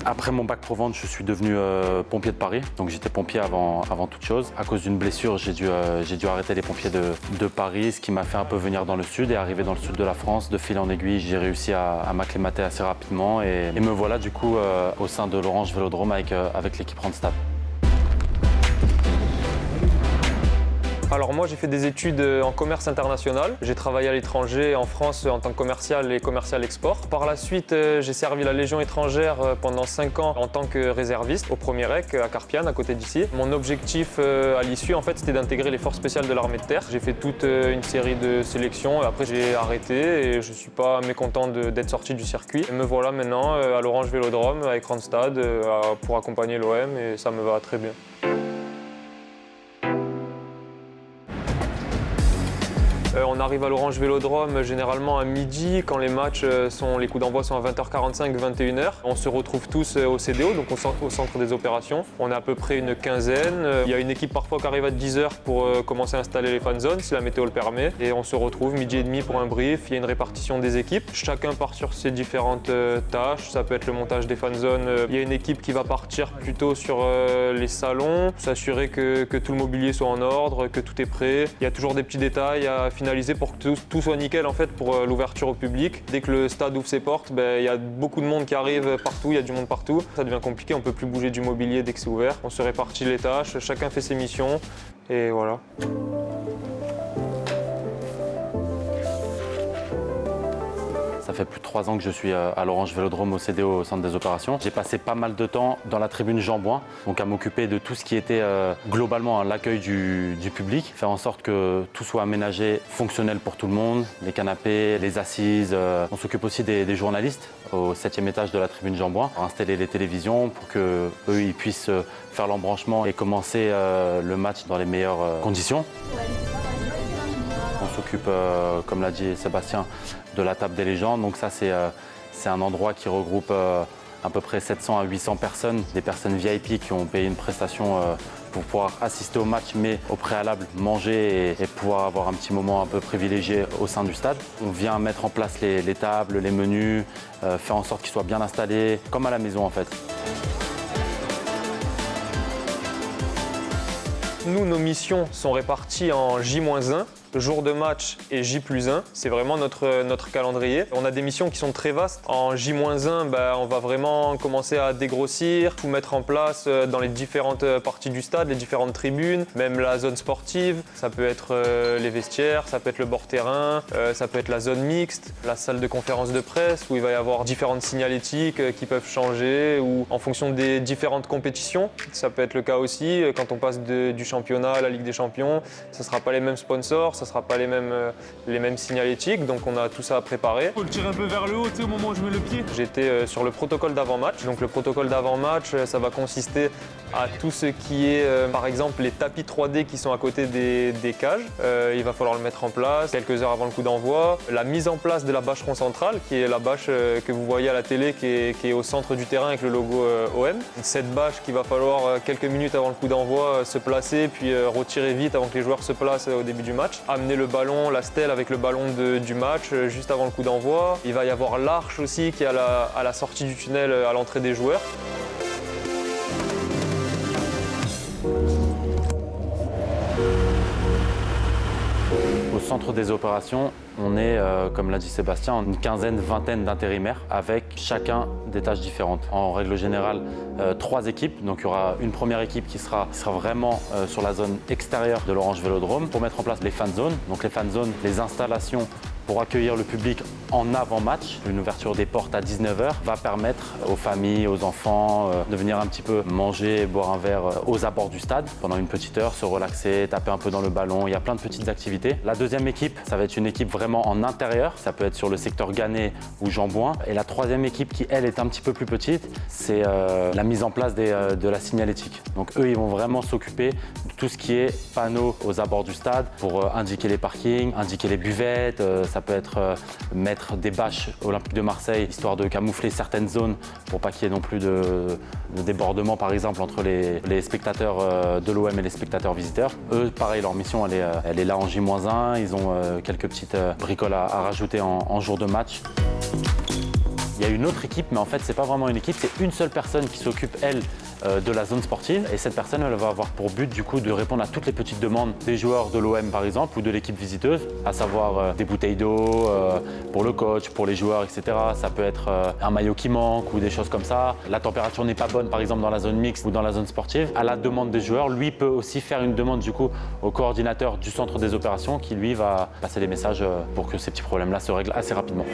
Après mon bac pro vente, je suis devenu pompier de Paris. Donc j'étais pompier avant toute chose. À cause d'une blessure, j'ai dû arrêter les pompiers de Paris, ce qui m'a fait un peu venir dans le sud et arriver dans le sud de la France. De fil en aiguille, j'ai réussi à m'acclimater assez rapidement et me voilà du coup au sein de l'Orange Vélodrome avec l'équipe Randstad. Alors moi j'ai fait des études en commerce international. J'ai travaillé à l'étranger en France en tant que commercial et commercial export. Par la suite j'ai servi la Légion étrangère pendant 5 ans en tant que réserviste au 1er REC à Carpiane à côté d'ici. Mon objectif à l'issue en fait c'était d'intégrer les forces spéciales de l'armée de terre. J'ai fait toute une série de sélections et après j'ai arrêté et je suis pas mécontent d'être sorti du circuit. Et me voilà maintenant à l'Orange Vélodrome avec Randstad pour accompagner l'OM et ça me va très bien. On arrive à l'Orange Vélodrome généralement à midi quand les matchs les coups d'envoi sont à 20h45, 21h. On se retrouve tous au CDO, donc au centre des opérations. On est à peu près une quinzaine. Il y a une équipe parfois qui arrive à 10h pour commencer à installer les fan zones si la météo le permet. Et on se retrouve midi et demi pour un brief. Il y a une répartition des équipes. Chacun part sur ses différentes tâches. Ça peut être le montage des fan zones. Il y a une équipe qui va partir plutôt sur les salons, s'assurer que tout le mobilier soit en ordre, que tout est prêt. Il y a toujours des petits détails à finaliser pour que tout soit nickel en fait pour l'ouverture au public. Dès que le stade ouvre ses portes, il y a beaucoup de monde qui arrive partout, il y a du monde partout. Ça devient compliqué, on ne peut plus bouger du mobilier dès que c'est ouvert. On se répartit les tâches, chacun fait ses missions et voilà. Ça fait plus de 3 ans que je suis à l'Orange Vélodrome au CDO, au centre des opérations. J'ai passé pas mal de temps dans la tribune Jean-Bouin, donc à m'occuper de tout ce qui était globalement l'accueil du public, faire en sorte que tout soit aménagé, fonctionnel pour tout le monde, les canapés, les assises. On s'occupe aussi des journalistes au 7e étage de la tribune Jean-Bouin, pour installer les télévisions pour qu'eux ils puissent faire l'embranchement et commencer le match dans les meilleures conditions. On s'occupe, comme l'a dit Sébastien, de la table des légendes. Donc ça, c'est un endroit qui regroupe à peu près 700 à 800 personnes, des personnes VIP qui ont payé une prestation pour pouvoir assister au match, mais au préalable manger et pouvoir avoir un petit moment un peu privilégié au sein du stade. On vient mettre en place les tables, les menus, faire en sorte qu'ils soient bien installés, comme à la maison en fait. Nous, nos missions sont réparties en J-1, jour de match et J+1. C'est vraiment notre calendrier. On a des missions qui sont très vastes. En J-1, on va vraiment commencer à dégrossir, tout mettre en place dans les différentes parties du stade, les différentes tribunes, même la zone sportive. Ça peut être les vestiaires, ça peut être le bord terrain, ça peut être la zone mixte, la salle de conférence de presse où il va y avoir différentes signalétiques qui peuvent changer ou en fonction des différentes compétitions. Ça peut être le cas aussi quand on passe du championnat à la Ligue des Champions. Ce ne sera pas les mêmes sponsors, ça ne sera pas les mêmes signalétiques, donc on a tout ça à préparer. Il faut le tirer un peu vers le haut, tu sais, au moment où je mets le pied. J'étais sur le protocole d'avant-match. Donc le protocole d'avant-match, ça va consister à tout ce qui est, par exemple, les tapis 3D qui sont à côté des cages. Il va falloir le mettre en place quelques heures avant le coup d'envoi. La mise en place de la bâcheron centrale, qui est la bâche que vous voyez à la télé, qui est au centre du terrain avec le logo OM. Cette bâche qu'il va falloir quelques minutes avant le coup d'envoi se placer, puis retirer vite avant que les joueurs se placent au début du match. Amener le ballon, la stèle avec le ballon du match juste avant le coup d'envoi. Il va y avoir l'arche aussi qui est à la sortie du tunnel à l'entrée des joueurs. Au centre des opérations, on est, comme l'a dit Sébastien, une quinzaine, vingtaine d'intérimaires avec chacun des tâches différentes. En règle générale, 3 équipes. Donc il y aura une première équipe qui sera vraiment sur la zone extérieure de l'Orange Vélodrome pour mettre en place les fan zones. Donc les fan zones, les installations pour accueillir le public en avant-match. Une ouverture des portes à 19h va permettre aux familles, aux enfants de venir un petit peu manger, boire un verre aux abords du stade pendant une petite heure, se relaxer, taper un peu dans le ballon. Il y a plein de petites activités. La deuxième équipe, ça va être une équipe vraiment en intérieur. Ça peut être sur le secteur Gannet ou Jean-Bouin. Et la troisième équipe qui, elle, est un petit peu plus petite, c'est la mise en place de la signalétique. Donc eux, ils vont vraiment s'occuper de tout ce qui est panneaux aux abords du stade pour indiquer les parkings, indiquer les buvettes. Ça ça peut être mettre des bâches Olympique de Marseille, histoire de camoufler certaines zones pour pas qu'il y ait non plus de débordement par exemple entre les spectateurs de l'OM et les spectateurs visiteurs. Eux, pareil, leur mission elle est là en J-1, ils ont quelques petites bricoles à rajouter en jour de match. Il y a une autre équipe, mais en fait, c'est pas vraiment une équipe, c'est une seule personne qui s'occupe, elle, de la zone sportive. Et cette personne, elle va avoir pour but, du coup, de répondre à toutes les petites demandes des joueurs de l'OM, par exemple, ou de l'équipe visiteuse, à savoir des bouteilles d'eau pour le coach, pour les joueurs, etc. Ça peut être un maillot qui manque ou des choses comme ça. La température n'est pas bonne, par exemple, dans la zone mixte ou dans la zone sportive. À la demande des joueurs, lui peut aussi faire une demande, du coup, au coordinateur du centre des opérations qui, lui, va passer les messages pour que ces petits problèmes-là se règlent assez rapidement.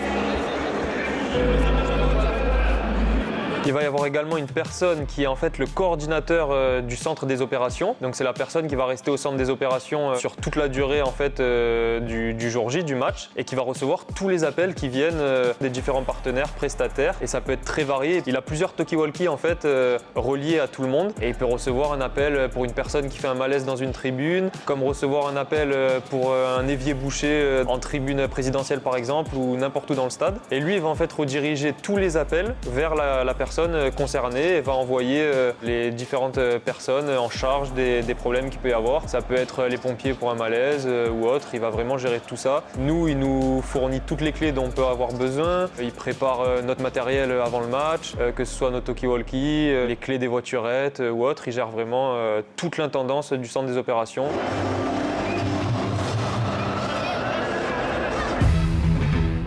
Il va y avoir également une personne qui est en fait le coordinateur du centre des opérations. Donc c'est la personne qui va rester au centre des opérations sur toute la durée en fait du jour J, du match, et qui va recevoir tous les appels qui viennent des différents partenaires, prestataires. Et ça peut être très varié. Il a plusieurs talkie-walkie en fait reliés à tout le monde, et il peut recevoir un appel pour une personne qui fait un malaise dans une tribune, comme recevoir un appel pour un évier bouché en tribune présidentielle par exemple, ou n'importe où dans le stade. Et lui il va en fait rediriger tous les appels vers la personne concernée et va envoyer les différentes personnes en charge des problèmes qu'il peut y avoir. Ça peut être les pompiers pour un malaise ou autre, il va vraiment gérer tout ça. Nous, il nous fournit toutes les clés dont on peut avoir besoin. Il prépare notre matériel avant le match, que ce soit nos talkie-walkie, les clés des voiturettes ou autre. Il gère vraiment toute l'intendance du centre des opérations.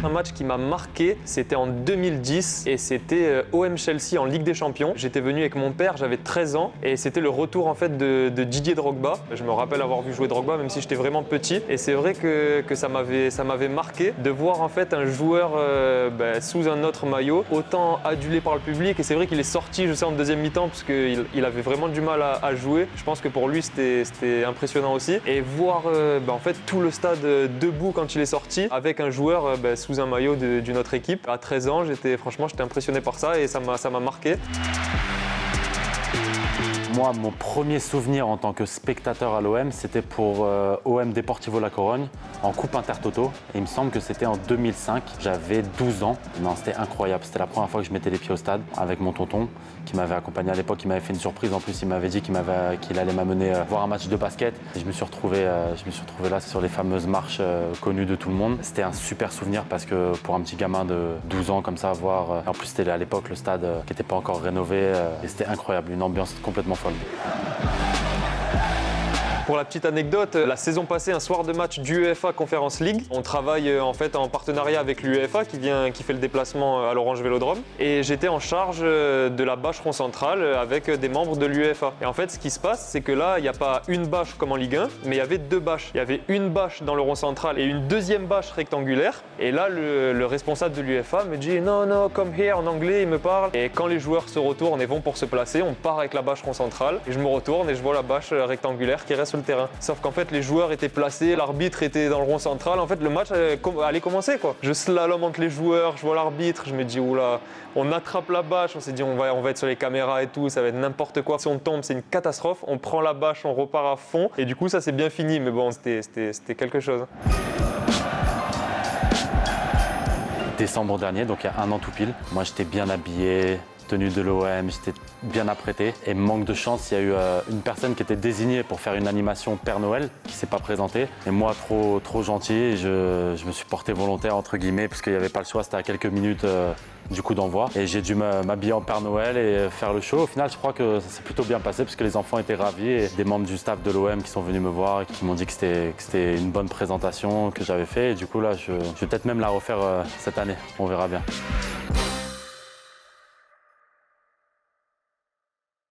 Un match qui m'a marqué, c'était en 2010 et c'était OM Chelsea en Ligue des Champions. J'étais venu avec mon père, j'avais 13 ans et c'était le retour en fait de Didier Drogba. Je me rappelle avoir vu jouer Drogba même si j'étais vraiment petit, et c'est vrai que ça m'avait marqué de voir en fait un joueur sous un autre maillot, autant adulé par le public. Et c'est vrai qu'il est sorti, je sais, en deuxième mi-temps parce qu'il avait vraiment du mal à jouer. Je pense que pour lui c'était impressionnant aussi, et voir en fait tout le stade debout quand il est sorti avec un joueur sous un maillot d'une autre équipe. À 13 ans, j'étais impressionné par ça et ça m'a marqué. Moi, mon premier souvenir en tant que spectateur à l'OM, c'était pour OM Deportivo La Corogne en Coupe Intertoto. Et il me semble que c'était en 2005. J'avais 12 ans. Non, c'était incroyable. C'était la première fois que je mettais les pieds au stade avec mon tonton qui m'avait accompagné à l'époque. Il m'avait fait une surprise. En plus, il m'avait dit qu'il allait m'amener voir un match de basket. Et je me suis retrouvé là sur les fameuses marches connues de tout le monde. C'était un super souvenir parce que pour un petit gamin de 12 ans comme ça, voir... En plus, c'était à l'époque le stade qui n'était pas encore rénové. Et c'était incroyable. Une ambiance complètement folle. Pour la petite anecdote, la saison passée, un soir de match d'UEFA Conference League, on travaille en fait en partenariat avec l'UEFA qui fait le déplacement à l'Orange Vélodrome, et j'étais en charge de la bâche rond central avec des membres de l'UEFA. Et en fait, ce qui se passe, c'est que là, il n'y a pas une bâche comme en Ligue 1, mais il y avait deux bâches. Il y avait une bâche dans le rond central et une deuxième bâche rectangulaire. Et là, le responsable de l'UEFA me dit « Non, come here » en anglais, il me parle. Et quand les joueurs se retournent et vont pour se placer, on part avec la bâche rond central et je me retourne et je vois la bâche rectangulaire qui reste sur le terrain. Sauf qu'en fait, les joueurs étaient placés, l'arbitre était dans le rond central. En fait, le match allait commencer, quoi. Je slalom entre les joueurs, je vois l'arbitre, je me dis oula, on attrape la bâche, on s'est dit on va être sur les caméras et tout, ça va être n'importe quoi. Si on tombe, c'est une catastrophe. On prend la bâche, on repart à fond et du coup, ça s'est bien fini. Mais bon, c'était quelque chose. Décembre dernier, donc il y a un an tout pile. Moi, j'étais bien habillé, tenue de l'OM, j'étais bien apprêté. Et manque de chance, il y a eu une personne qui était désignée pour faire une animation Père Noël qui ne s'est pas présentée. Et moi, trop gentil, je me suis porté volontaire, entre guillemets, parce qu'il n'y avait pas le choix, c'était à quelques minutes du coup d'envoi. Et j'ai dû m'habiller en Père Noël et faire le show. Au final, je crois que ça s'est plutôt bien passé parce que les enfants étaient ravis. Et des membres du staff de l'OM qui sont venus me voir et qui m'ont dit que c'était une bonne présentation que j'avais fait. Et du coup, là, je vais peut-être même la refaire cette année. On verra bien.